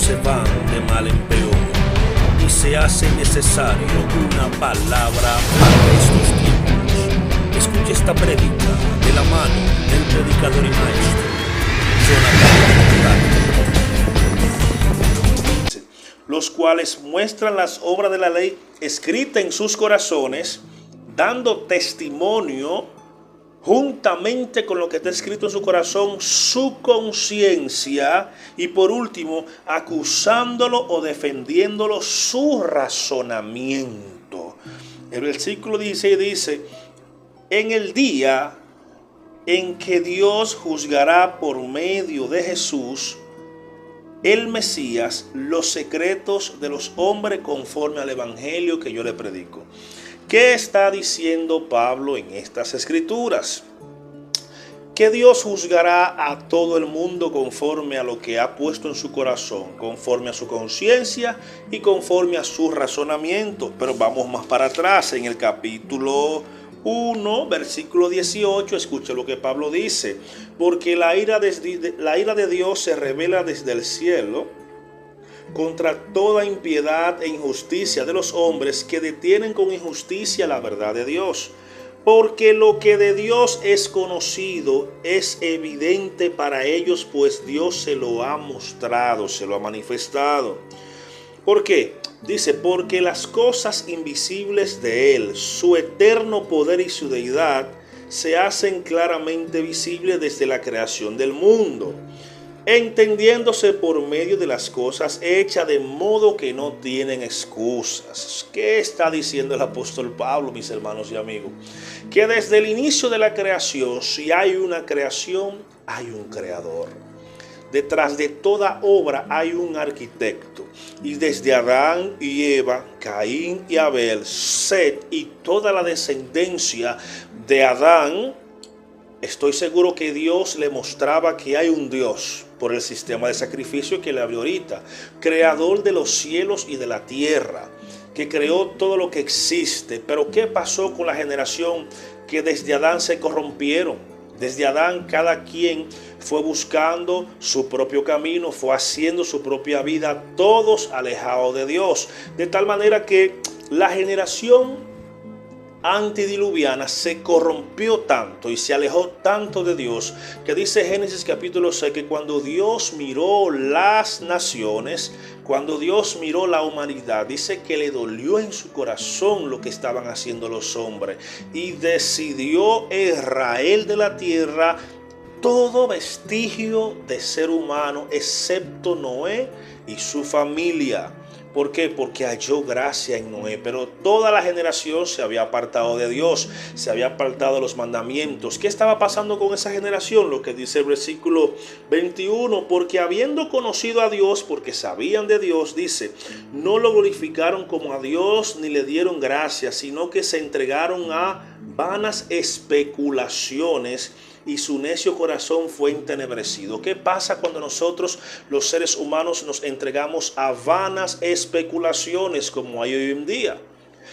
se van de mal en peor y se hace necesario una palabra para estos tiempos. Escuche esta prédica de la mano del predicador y maestro Jonathan, los cuales muestran las obras de la ley escritas en sus corazones, dando testimonio juntamente con lo que está escrito en su corazón, su conciencia, y por último, acusándolo o defendiéndolo su razonamiento. El versículo 16 dice: en el día en que Dios juzgará por medio de Jesús, el Mesías, los secretos de los hombres conforme al evangelio que yo le predico. ¿Qué está diciendo Pablo en estas escrituras? Que Dios juzgará a todo el mundo conforme a lo que ha puesto en su corazón, conforme a su conciencia y conforme a su razonamiento. Pero vamos más para atrás, en el capítulo 1, versículo 18, escuche lo que Pablo dice: porque la ira de Dios se revela desde el cielo contra toda impiedad e injusticia de los hombres que detienen con injusticia la verdad de Dios. Porque lo que de Dios es conocido es evidente para ellos, pues Dios se lo ha mostrado, se lo ha manifestado. ¿Por qué? Dice: porque las cosas invisibles de Él, su eterno poder y su deidad, se hacen claramente visibles desde la creación del mundo, entendiéndose por medio de las cosas hechas, de modo que no tienen excusas. ¿Qué está diciendo el apóstol Pablo, mis hermanos y amigos? Que desde el inicio de la creación, si hay una creación, hay un creador. Detrás de toda obra hay un arquitecto. Y desde Adán y Eva, Caín y Abel, Set y toda la descendencia de Adán, estoy seguro que Dios le mostraba que hay un Dios por el sistema de sacrificio que le abrió ahorita, creador de los cielos y de la tierra, que creó todo lo que existe. Pero ¿qué pasó con la generación que desde Adán se corrompieron? Desde Adán cada quien fue buscando su propio camino, fue haciendo su propia vida, todos alejados de Dios. De tal manera que la generación antediluviana se corrompió tanto y se alejó tanto de Dios, que dice Génesis capítulo 6 que cuando Dios miró las naciones, cuando Dios miró la humanidad, dice que le dolió en su corazón lo que estaban haciendo los hombres, y decidió Israel de la tierra todo vestigio de ser humano, excepto Noé y su familia. ¿Por qué? Porque halló gracia en Noé, pero toda la generación se había apartado de Dios, se había apartado de los mandamientos. ¿Qué estaba pasando con esa generación? Lo que dice el versículo 21, porque habiendo conocido a Dios, porque sabían de Dios, dice, no lo glorificaron como a Dios ni le dieron gracia, sino que se entregaron a vanas especulaciones, y su necio corazón fue entenebrecido. ¿Qué pasa cuando nosotros, los seres humanos, nos entregamos a vanas especulaciones como hay hoy en día?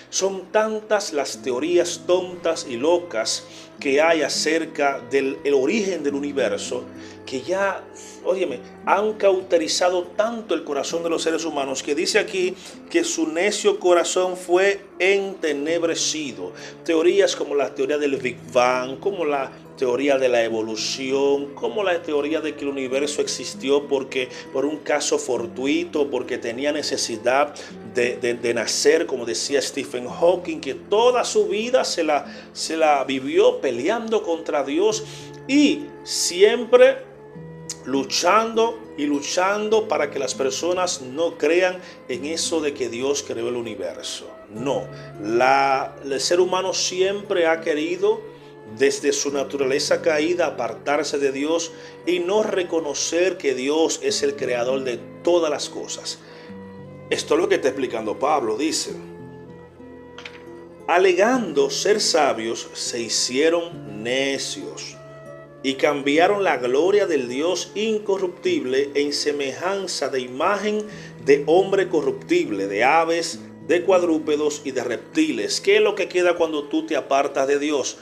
Son tantas las teorías tontas y locas que hay acerca del origen del universo, que ya, óyeme, han cauterizado tanto el corazón de los seres humanos, que dice aquí que su necio corazón fue entenebrecido. Teorías como la teoría del Big Bang, como la teoría de la evolución, como la teoría de que el universo existió por un caso fortuito, porque tenía necesidad de nacer, como decía Stephen Hawking, que toda su vida se la vivió peleando contra Dios y siempre luchando y luchando para que las personas no crean en eso de que Dios creó el universo. No, el ser humano siempre ha querido, desde su naturaleza caída, apartarse de Dios y no reconocer que Dios es el creador de todas las cosas. Esto es lo que está explicando Pablo. Dice: alegando ser sabios, se hicieron necios y cambiaron la gloria del Dios incorruptible en semejanza de imagen de hombre corruptible, de aves, de cuadrúpedos y de reptiles. ¿Qué es lo que queda cuando tú te apartas de Dios?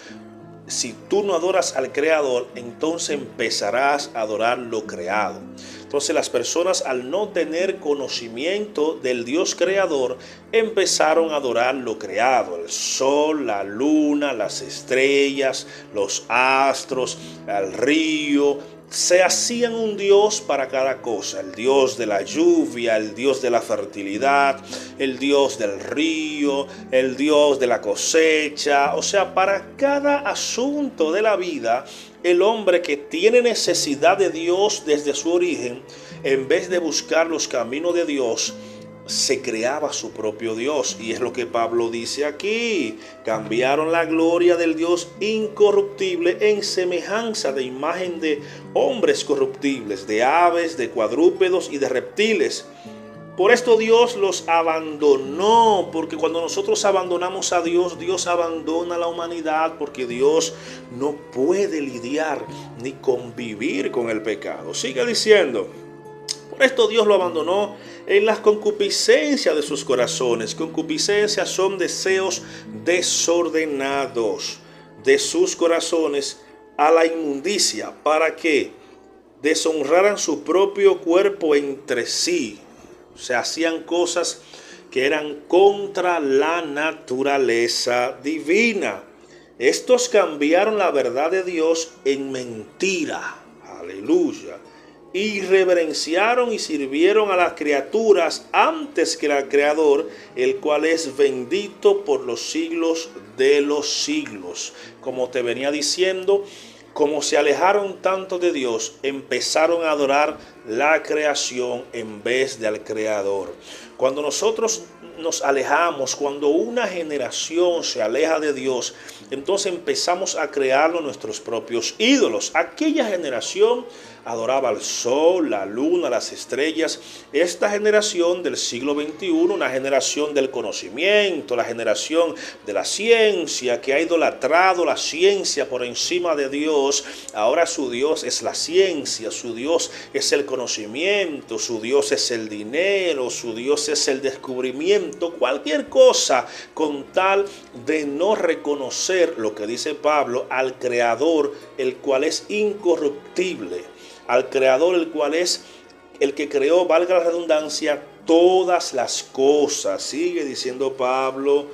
si tú no adoras al Creador, entonces empezarás a adorar lo creado. Entonces las personas, al no tener conocimiento del Dios creador, empezaron a adorar lo creado: el sol, la luna, las estrellas, los astros, el río. Se hacían un Dios para cada cosa: el Dios de la lluvia, el Dios de la fertilidad, el Dios del río, el Dios de la cosecha. O sea, para cada asunto de la vida, el hombre que tiene necesidad de Dios desde su origen, en vez de buscar los caminos de Dios, se creaba su propio Dios. Y es lo que Pablo dice aquí: cambiaron la gloria del Dios incorruptible en semejanza de imagen de hombres corruptibles, de aves, de cuadrúpedos y de reptiles. Por esto Dios los abandonó, porque cuando nosotros abandonamos a Dios, Dios abandona a la humanidad, porque Dios no puede lidiar ni convivir con el pecado. Sigue diciendo: por esto Dios lo abandonó en las concupiscencias de sus corazones. Concupiscencias son deseos desordenados de sus corazones a la inmundicia, para que deshonraran su propio cuerpo entre sí. O sea, hacían cosas que eran contra la naturaleza divina. Estos cambiaron la verdad de Dios en mentira. Aleluya. Y reverenciaron y sirvieron a las criaturas antes que al Creador, el cual es bendito por los siglos de los siglos. Como te venía diciendo, como se alejaron tanto de Dios, empezaron a adorar la creación en vez del Creador. Cuando nosotros nos alejamos, cuando una generación se aleja de Dios, entonces empezamos a crear nuestros propios ídolos. Aquella generación adoraba al sol, la luna, las estrellas. Esta generación del siglo XXI, una generación del conocimiento, la generación de la ciencia, que ha idolatrado la ciencia por encima de Dios. Ahora su Dios es la ciencia, su Dios es el conocimiento, su Dios es el dinero, su Dios es el descubrimiento, cualquier cosa con tal de no reconocer lo que dice Pablo, al Creador, el cual es incorruptible, al Creador, el cual es el que creó, valga la redundancia, todas las cosas. Sigue diciendo Pablo: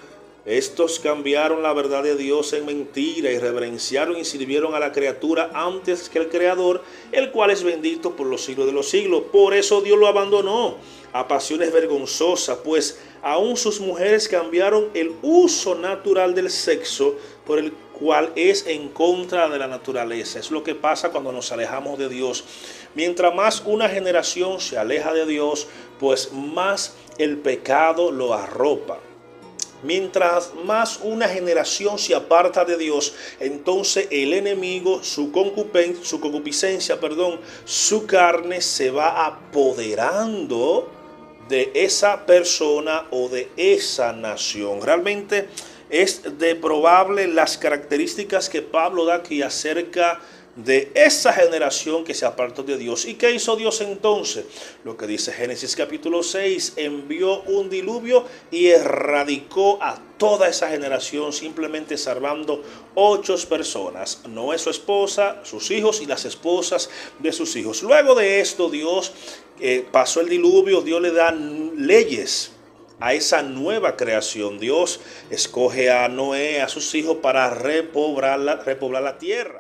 estos cambiaron la verdad de Dios en mentira y reverenciaron y sirvieron a la criatura antes que el Creador, el cual es bendito por los siglos de los siglos. Por eso Dios lo abandonó a pasiones vergonzosas, pues aún sus mujeres cambiaron el uso natural del sexo por el cual es en contra de la naturaleza. Es lo que pasa cuando nos alejamos de Dios. Mientras más una generación se aleja de Dios, pues más el pecado lo arropa. Mientras más una generación se aparta de Dios, entonces el enemigo, su concupiscencia, su carne se va apoderando de esa persona o de esa nación. Realmente es de probable las características que Pablo da aquí acerca de esa generación que se apartó de Dios. ¿Y qué hizo Dios entonces? Lo que dice Génesis capítulo 6, envió un diluvio y erradicó a toda esa generación, simplemente salvando 8 personas: Noé, su esposa, sus hijos y las esposas de sus hijos. Luego de esto, Dios pasó el diluvio. Dios le da leyes a esa nueva creación. Dios escoge a Noé, a sus hijos, para repoblar la tierra.